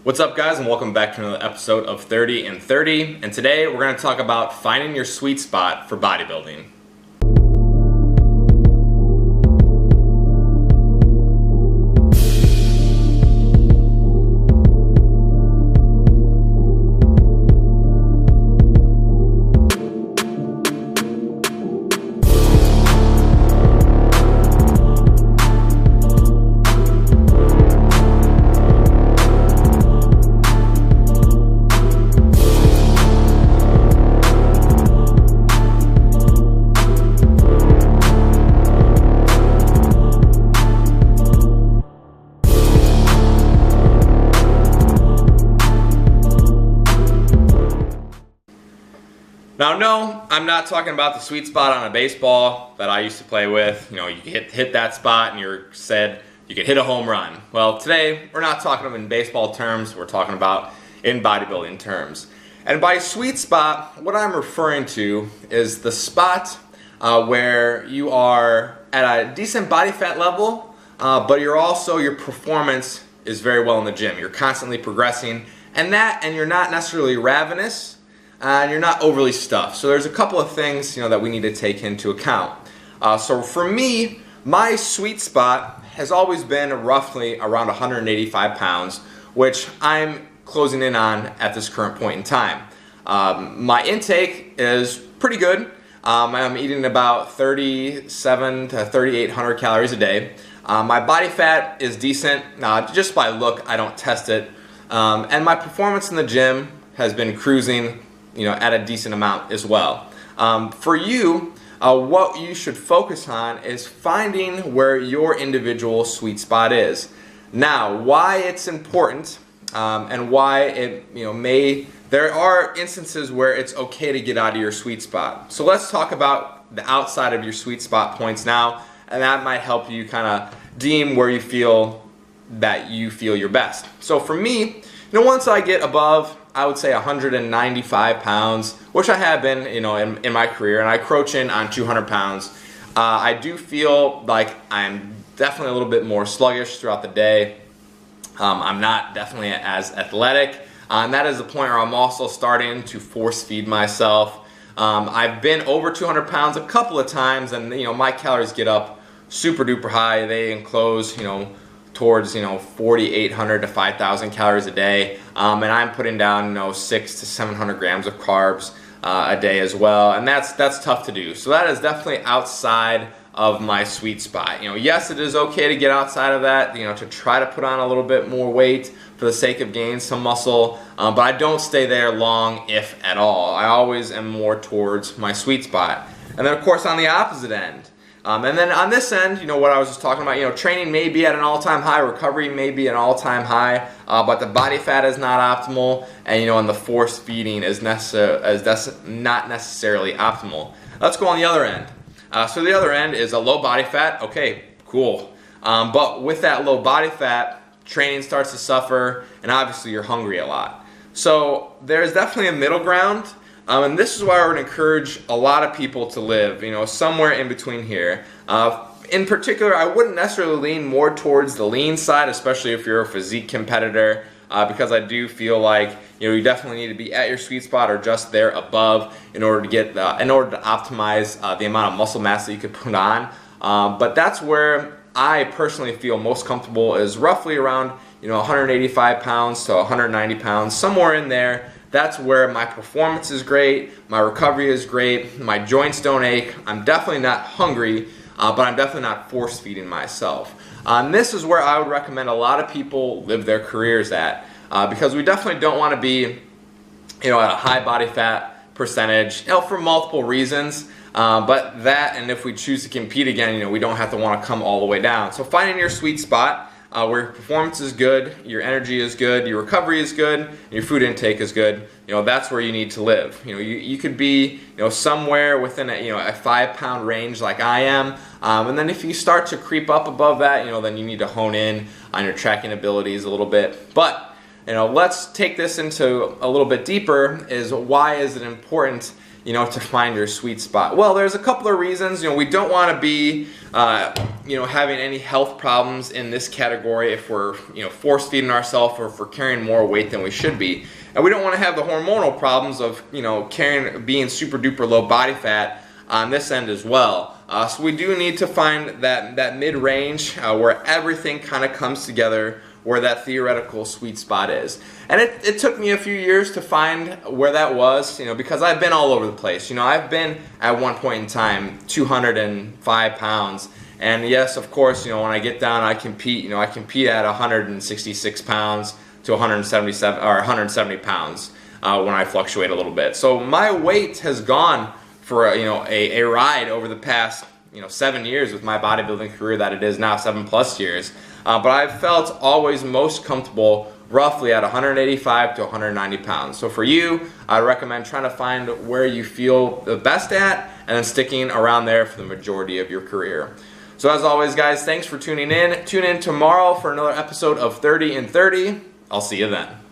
What's up, guys, and welcome back to another episode of 30 and 30. And today we're going to talk about finding your sweet spot for bodybuilding. Now, no, I'm not talking about the sweet spot on a baseball that I used to play with. You know, you hit that spot and you could hit a home run. Well, today we're not talking in baseball terms, we're talking about in bodybuilding terms. And by sweet spot, what I'm referring to is the spot where you are at a decent body fat level, but your performance is very well in the gym. You're constantly progressing, and you're not necessarily ravenous. And you're not overly stuffed. So there's a couple of things that we need to take into account. So for me, my sweet spot has always been roughly around 185 pounds, which I'm closing in on at this current point in time. My intake is pretty good. I'm eating about 3,700 to 3,800 calories a day. My body fat is decent. Just by look, I don't test it. And my performance in the gym has been cruising at a decent amount as well. For you, what you should focus on is finding where your individual sweet spot is. Now, why it's important and why there are instances where it's okay to get out of your sweet spot. So let's talk about the outside of your sweet spot points now, and that might help you kind of deem where you feel your best. So for me, once I get above, I would say 195 pounds, which I have been, in my career, and I crouch in on 200 pounds. I do feel like I'm definitely a little bit more sluggish throughout the day. I'm not definitely as athletic, and that is the point where I'm also starting to force feed myself. I've been over 200 pounds a couple of times, and my calories get up super duper high. They enclose, towards 4,800 to 5,000 calories a day, and I'm putting down 600 to 700 grams of carbs a day as well, and that's tough to do. So that is definitely outside of my sweet spot. Yes, it is okay to get outside of that, to try to put on a little bit more weight for the sake of gaining some muscle, but I don't stay there long, if at all. I always am more towards my sweet spot. And then of course on the opposite end, and then on this end, what I was just talking about, training may be at an all-time high, recovery may be an all-time high, but the body fat is not optimal, and the force feeding is not necessarily optimal. Let's go on the other end. So the other end is a low body fat. Okay, cool. But with that low body fat, training starts to suffer, and obviously you're hungry a lot. So there's definitely a middle ground. And this is why I would encourage a lot of people to live, somewhere in between here. In particular, I wouldn't necessarily lean more towards the lean side, especially if you're a physique competitor, because I do feel like you definitely need to be at your sweet spot or just there above in order to optimize the amount of muscle mass that you could put on. But that's where I personally feel most comfortable, is roughly around 185 pounds to 190 pounds, somewhere in there. That's where my performance is great, my recovery is great, my joints don't ache, I'm definitely not hungry, but I'm definitely not force feeding myself. And this is where I would recommend a lot of people live their careers at, because we definitely don't want to be at a high body fat percentage, for multiple reasons, but and if we choose to compete again, we don't have to want to come all the way down. So finding your sweet spot, where your performance is good, your energy is good, your recovery is good, and your food intake is good, that's where you need to live. You could be somewhere within a 5-pound range like I am, and then if you start to creep up above that, then you need to hone in on your tracking abilities a little bit. But let's take this into a little bit deeper. Why is it important to find your sweet spot? Well, there's a couple of reasons. We don't want to be, having any health problems in this category if we're, force feeding ourselves or if we're carrying more weight than we should be. And we don't want to have the hormonal problems of, being super duper low body fat on this end as well. So we do need to find that mid-range where everything kind of comes together, where that theoretical sweet spot is. And it took me a few years to find where that was, because I've been all over the place. I've been at one point in time 205 pounds. And yes, of course, when I get down, I compete at 166 pounds to 177 or 170 pounds when I fluctuate a little bit. So my weight has gone for a ride over the past 7 years with my bodybuilding career that it is now, 7+ years. But I've felt always most comfortable roughly at 185 to 190 pounds. So for you, I recommend trying to find where you feel the best at and then sticking around there for the majority of your career. So as always, guys, thanks for tuning in. Tune in tomorrow for another episode of 30 in 30. I'll see you then.